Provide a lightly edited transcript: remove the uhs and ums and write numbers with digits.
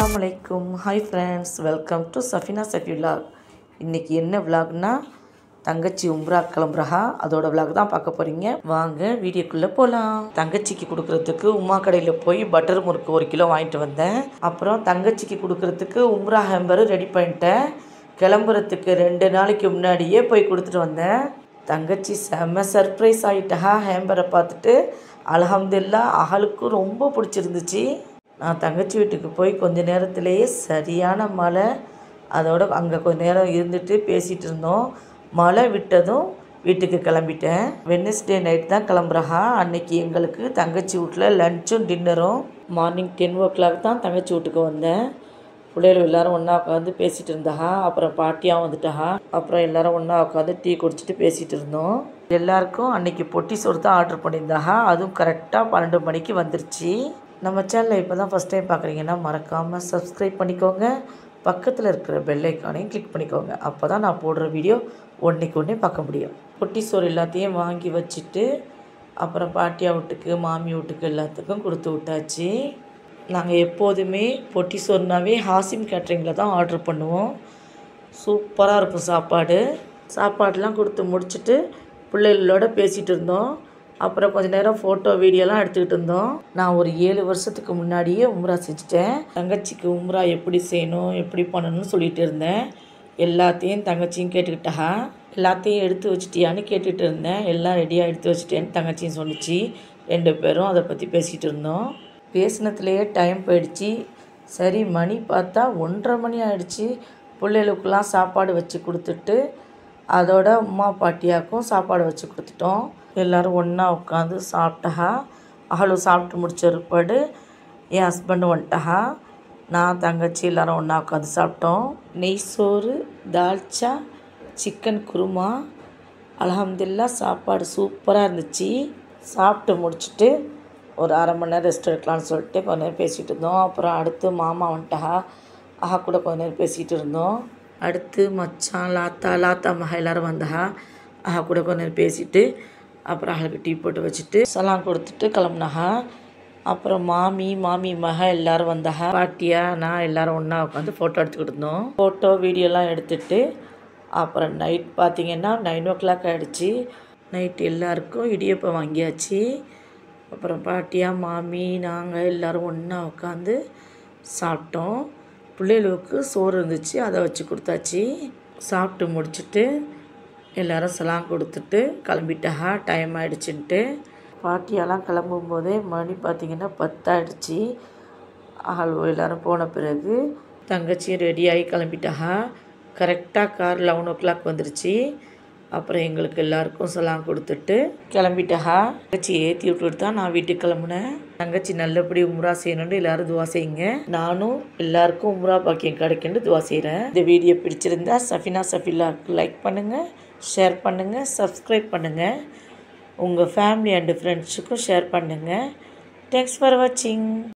Assalamualaikum. Hi friends, welcome to Safina Safi vlog. இன்னைக்கு என்ன vlogனா தங்கச்சி உம்ரா கிளம்புறா அதோட vlog தான் பார்க்க போறீங்க. வாங்க வீடியோக்குள்ள போலாம். தங்கச்சிக்கு கொடுக்கிறதுக்கு உம்மா கடையில போய் பட்டர் முறுக்கு 1 கிலோ வாங்கிட்டு வந்தேன். அப்புறம் தங்கச்சிக்கு கொடுக்கிறதுக்கு உம்ரா ஹேம்பர் ரெடி பண்ணிட்டேன். கிளம்புறதுக்கு 2 நாளைக்கு முன்னாடியே போய் கொடுத்துட்டு வந்தேன். தங்கச்சி செம சர்ப்ரைஸ் ஆயிட்டா ஹேம்பரை பார்த்துட்டு. அல்ஹம்துலில்லாஹ் அஹலுக்கு ரொம்ப பிடிச்சிருந்துச்சு. நான் தங்கச்சி வீட்டுக்கு போய் கொஞ்ச நேரத்திலேயே சரியான மழை. அதோட அங்கே கொஞ்ச நேரம் இருந்துட்டு பேசிகிட்டு இருந்தோம். மழை விட்டதும் வீட்டுக்கு கிளம்பிட்டேன். வெட்னஸ்டே நைட் தான் கிளம்புறா. அன்னைக்கு எங்களுக்கு தங்கச்சி வீட்டில் லஞ்சும் டின்னரும். மார்னிங் 10 o'clock தான் தங்கச்சி வீட்டுக்கு வந்தேன். பிள்ளைகள் எல்லோரும் ஒன்றா உட்காந்து பேசிகிட்டு இருந்தா. அப்புறம் பாட்டியாக வந்துட்டா. அப்புறம் எல்லோரும் ஒன்றா உட்காந்து டீ குடிச்சிட்டு பேசிகிட்டு இருந்தோம். எல்லாருக்கும் அன்றைக்கி பொட்டி சோறு தான் ஆர்டர் பண்ணியிருந்தா. அதுவும் கரெக்டாக 12 மணிக்கு வந்துருச்சு. நம்ம சேனலில் இப்போ தான் ஃபஸ்ட் டைம் பார்க்குறீங்கன்னா மறக்காமல் சப்ஸ்கிரைப் பண்ணிக்கோங்க. பக்கத்தில் இருக்கிற பெல் ஐக்கானையும் கிளிக் பண்ணிக்கோங்க. அப்போ தான் நான் போடுற வீடியோ ஒன்றைக்கு ஒன்றே பார்க்க முடியும். பொட்டி சோறு எல்லாத்தையும் வாங்கி வச்சுட்டு அப்புறம் பாட்டியா வீட்டுக்கு மாமி வீட்டுக்கு எல்லாத்துக்கும் கொடுத்து விட்டாச்சு. நாங்கள் எப்போதுமே பொட்டி சோறுனாவே ஹாசிம் கேட்ரிங்கில் தான் ஆர்டர் பண்ணுவோம். சூப்பராக இருக்கும் சாப்பாடெலாம் கொடுத்து முடிச்சுட்டு பிள்ளைகளோட பேசிகிட்டு இருந்தோம். அப்புறம் கொஞ்சம் நேரம் ஃபோட்டோ வீடியோலாம் எடுத்துக்கிட்டு இருந்தோம். நான் ஒரு 7 வருஷத்துக்கு முன்னாடியே உம்ரா செஞ்சுட்டேன். தங்கச்சிக்கு உம்ரா எப்படி செய்யணும் எப்படி பண்ணணும்னு சொல்லிகிட்டு இருந்தேன். எல்லாத்தையும் தங்கச்சியும் கேட்டுக்கிட்டா. எல்லாத்தையும் எடுத்து வச்சிட்டியான்னு கேட்டுகிட்டு இருந்தேன். எல்லாம் ரெடியாக எடுத்து வச்சிட்டேன்னு தங்கச்சியும் சொன்னிச்சு. 2 பேரும் அதை பற்றி பேசிகிட்டு இருந்தோம். பேசினத்துலேயே டைம் போயிடுச்சு. சரி மணி பார்த்தா 1:30 மணி ஆகிடுச்சு. பிள்ளைகளுக்கெல்லாம் சாப்பாடு வச்சு கொடுத்துட்டு அதோட அம்மா பாட்டியாக்கும் சாப்பாடு வச்சு கொடுத்துட்டோம். எல்லோரும் ஒன்றா உட்காந்து சாப்பிட்டா. அவளும் சாப்பிட்டு முடிச்ச பிற்பாடு என் ஹஸ்பண்டும் வந்துட்டா. நான் தங்கச்சி எல்லோரும் ஒன்றா உட்காந்து சாப்பிட்டோம். நெய் சோறு, தால்ச்சா, சிக்கன் குருமா. அல்ஹம்துலில்லாஹ் சாப்பாடு சூப்பராக இருந்துச்சு. சாப்பிட்டு முடிச்சுட்டு ஒரு 1/2 மணி நேரம் ரெஸ்ட் எடுக்கலான்னு சொல்லிட்டு கொஞ்ச நேரம் பேசிகிட்டு இருந்தோம். அப்புறம் அடுத்து மாமா வந்துட்டா. கூட கொஞ்ச நேரம் பேசிகிட்டு இருந்தோம். அடுத்து மச்சான் லாத்தா மகா எல்லோரும் வந்தா. கூட கொஞ்ச நேரம் பேசிவிட்டு அப்புறம் அவளுக்கு டீ போட்டு வச்சுட்டு சலாம் கொடுத்துட்டு கிளம்புனாங்க. அப்புறம் மாமி மகா எல்லோரும் வந்தாங்க. பாட்டியா நான் எல்லோரும் ஒன்றா உட்காந்து ஃபோட்டோ எடுத்துக்கிட்டு இருந்தோம். ஃபோட்டோ வீடியோலாம் எடுத்துகிட்டு அப்புறம் நைட் பார்த்திங்கன்னா 9 o'clock ஆகிடுச்சு. நைட் எல்லாருக்கும் இடியப்பம் வாங்கியாச்சு. அப்புறம் பாட்டியா மாமி நாங்கள் எல்லோரும் ஒன்றா உட்காந்து சாப்பிட்டோம். பிள்ளைகளுக்கு சோறு இருந்துச்சு, அதை வச்சு கொடுத்தாச்சு. சாப்பிட்டு முடிச்சுட்டு எல்லோரும் சலாம் கொடுத்துட்டு கிளம்பிட்டா. டைம் ஆகிடுச்சுன்ட்டு. பாட்டியெல்லாம் கிளம்பும்போதே மணி பார்த்திங்கன்னா 10 ஆகிடுச்சு. எல்லோரும் போன பிறகு தங்கச்சியும் ரெடியாகி கிளம்பிட்டா. கரெக்டாக கார் 11 o'clock வந்துருச்சு. அப்புறம் எங்களுக்கு எல்லாருக்கும் சலாம் கொடுத்துட்டு கிளம்பிட்டா. தங்கச்சி ஏற்றி விட்டுட்டு தான் நான் வீட்டுக்கு கிளம்புனேன். தங்கச்சி நல்லபடி உம்ரா செய்யணுன்னு எல்லோரும் துவா செய்யுங்க. நானும் எல்லாருக்கும் உம்ரா பாக்கியம் கிடைக்குன்னு துவா செய்கிறேன். இந்த வீடியோ பிடிச்சிருந்தா சஃபினா சஃபிலாக்கு லைக் பண்ணுங்கள், ஷேர் பண்ணுங்கள், சப்ஸ்கிரைப் பண்ணுங்கள். உங்கள் ஃபேமிலி அண்டு ஃப்ரெண்ட்ஸுக்கும் ஷேர் பண்ணுங்கள். தேங்க்ஸ் ஃபார் வாட்சிங்.